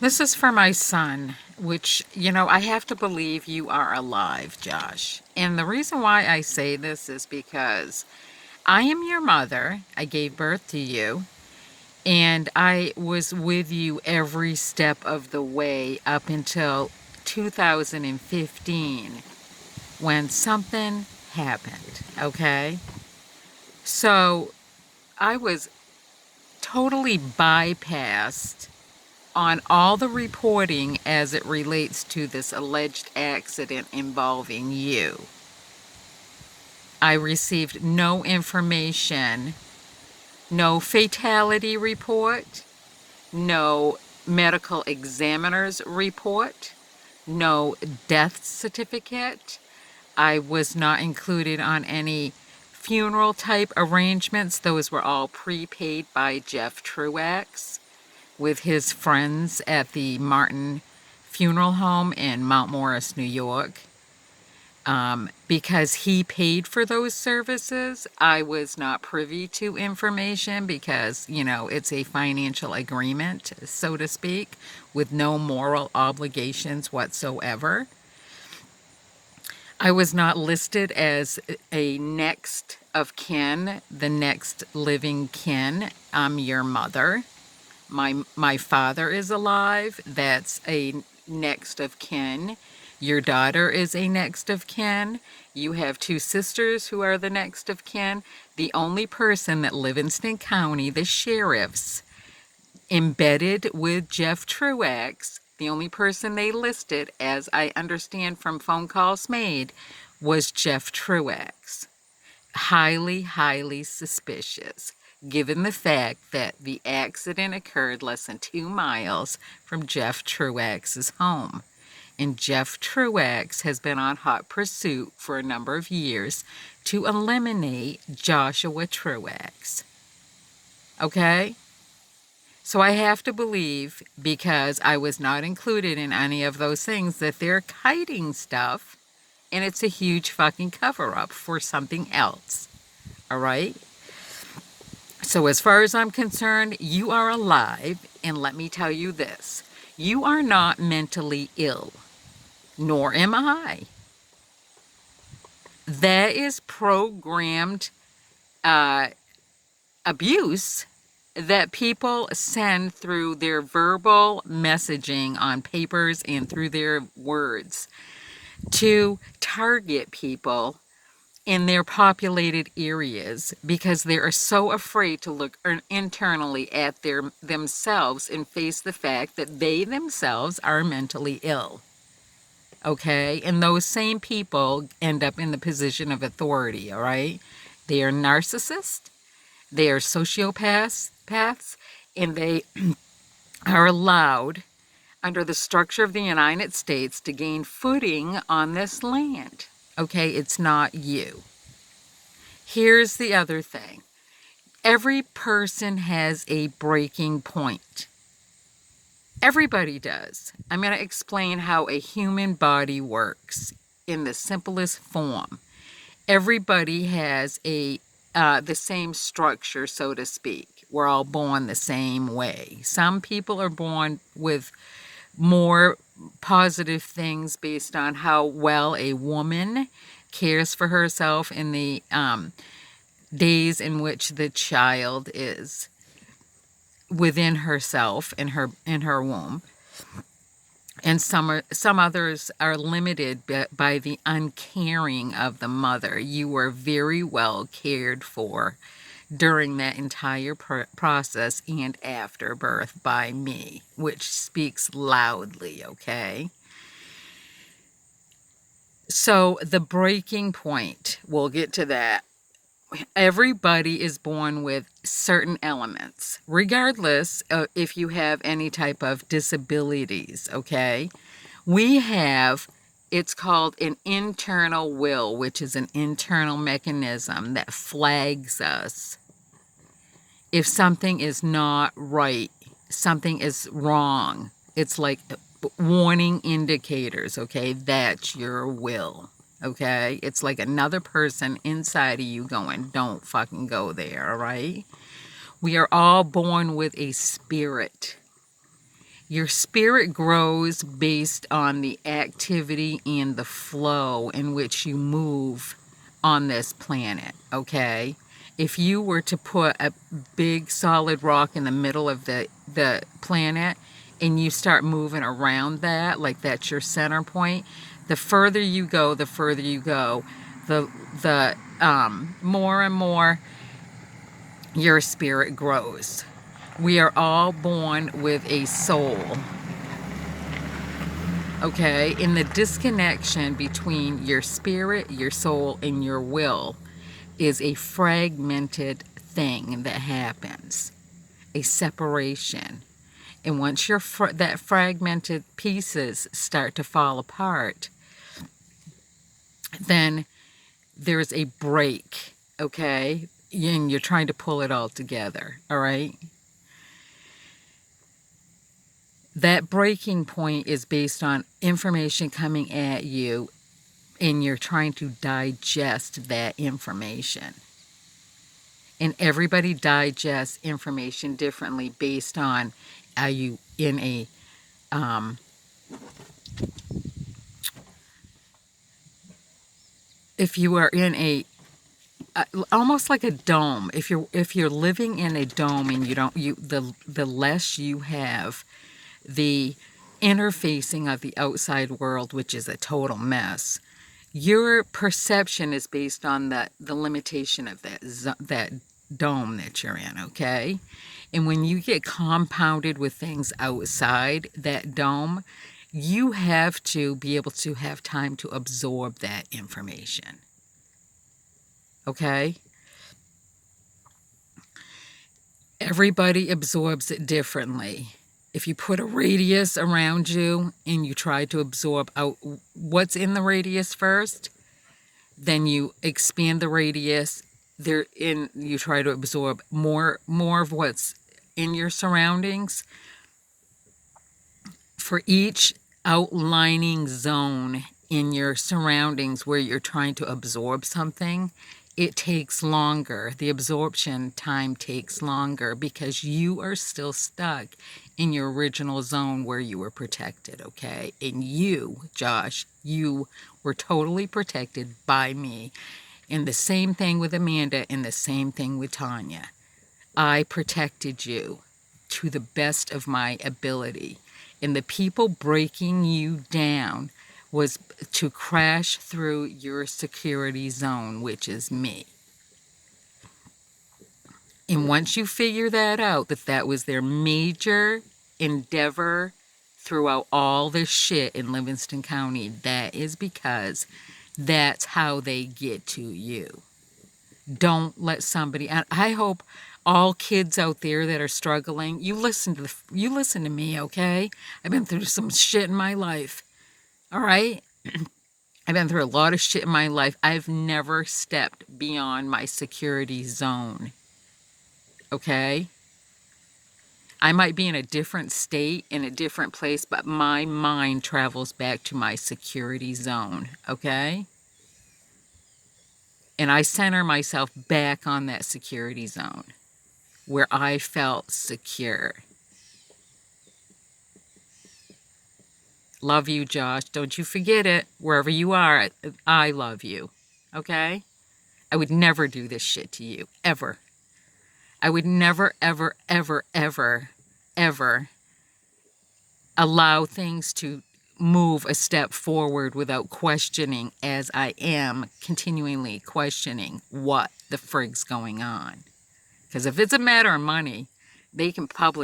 This is for my son, which, I have to believe you are alive, Josh. And the reason why I say this is because I am your mother. I gave birth to you, and I was with you every step of the way up until 2015 when something happened, okay? So I was totally bypassed on all the reporting as it relates to this alleged accident involving you. I received no information, no fatality report, no medical examiner's report, no death certificate. I was not included on any funeral type arrangements. Those were all prepaid by Jeff Truax with his friends at the Martin Funeral Home in Mount Morris, New York. Because he paid for those services, I was not privy to information because, it's a financial agreement, so to speak, with no moral obligations whatsoever. I was not listed as a next of kin, the next living kin. I'm your mother. My father is alive. That's a next of kin. Your daughter is a next of kin. You have two sisters who are the next of kin. The only person that Livingston County, the sheriffs, embedded with Jeff Truax, the only person they listed, as I understand from phone calls made, was Jeff Truax. Highly, highly suspicious, given the fact that the accident occurred less than 2 miles from Jeff Truax's home. And Jeff Truax has been on hot pursuit for a number of years to eliminate Joshua Truax. Okay? So I have to believe, because I was not included in any of those things, that they're hiding stuff, and it's a huge fucking cover-up for something else. All right? So as far as I'm concerned, you are alive, and let me tell you this. You are not mentally ill, nor am I. That is programmed abuse that people send through their verbal messaging on papers and through their words to target people in their populated areas because they are so afraid to look internally at themselves and face the fact that they themselves are mentally ill. Okay? And those same people end up in the position of authority, all right? They are narcissists, they are sociopaths, and they are allowed under the structure of the United States to gain footing on this land. Okay, it's not you. Here's the other thing. Every person has a breaking point. Everybody does. I'm going to explain how a human body works in the simplest form. Everybody has the same structure, so to speak. We're all born the same way. Some people are born with more positive things based on how well a woman cares for herself in the days in which the child is within herself in her womb. And some others are limited by the uncaring of the mother. You were very well cared for during that entire process and after birth by me, which speaks loudly, okay? So the breaking point, we'll get to that. Everybody is born with certain elements, regardless of if you have any type of disabilities, okay? We have, it's called an internal will, which is an internal mechanism that flags us if something is not right, something is wrong. It's like warning indicators, okay? That's your will. Okay? It's like another person inside of you going, don't fucking go there, all right? We are all born with a spirit. Your spirit grows based on the activity and the flow in which you move on this planet, okay? If you were to put a big solid rock in the middle of the planet and you start moving around that, like that's your center point, the further you go, the more and more your spirit grows. We are all born with a soul, okay? And the disconnection between your spirit, your soul, and your will is a fragmented thing that happens, a separation. And once that fragmented pieces start to fall apart, then there's a break, okay? And you're trying to pull it all together, all right? That breaking point is based on information coming at you, and you're trying to digest that information. And everybody digests information differently based on, are you in a if you are in a almost like a dome. If you're living in a dome and the less you have the interfacing of the outside world, which is a total mess, your perception is based on the limitation of that dome that you're in, okay? And when you get compounded with things outside that dome, you have to be able to have time to absorb that information, okay? Everybody absorbs it differently. If you put a radius around you and you try to absorb out what's in the radius first, then you expand the radius you try to absorb more of what's in your surroundings. For each outlining zone in your surroundings where you're trying to absorb something, it takes longer. The absorption time takes longer because you are still stuck in your original zone where you were protected, okay? And you, Josh, you were totally protected by me. And the same thing with Amanda, and the same thing with Tanya. I protected you to the best of my ability. And the people breaking you down was to crash through your security zone, which is me. And once you figure that out, that was their major endeavor throughout all this shit in Livingston County, that is because that's how they get to you. Don't let somebody, I hope all kids out there that are struggling, you listen to me, okay? I've been through some shit in my life. All right? I've been through a lot of shit in my life. I've never stepped beyond my security zone. Okay? I might be in a different state, in a different place, but my mind travels back to my security zone. Okay? And I center myself back on that security zone where I felt secure. Love you, Josh. Don't you forget it. Wherever you are, I love you. Okay? I would never do this shit to you. Ever. I would never, ever, ever, ever, ever allow things to move a step forward without questioning, as I am continually questioning what the frig's going on. Because if it's a matter of money, they can publish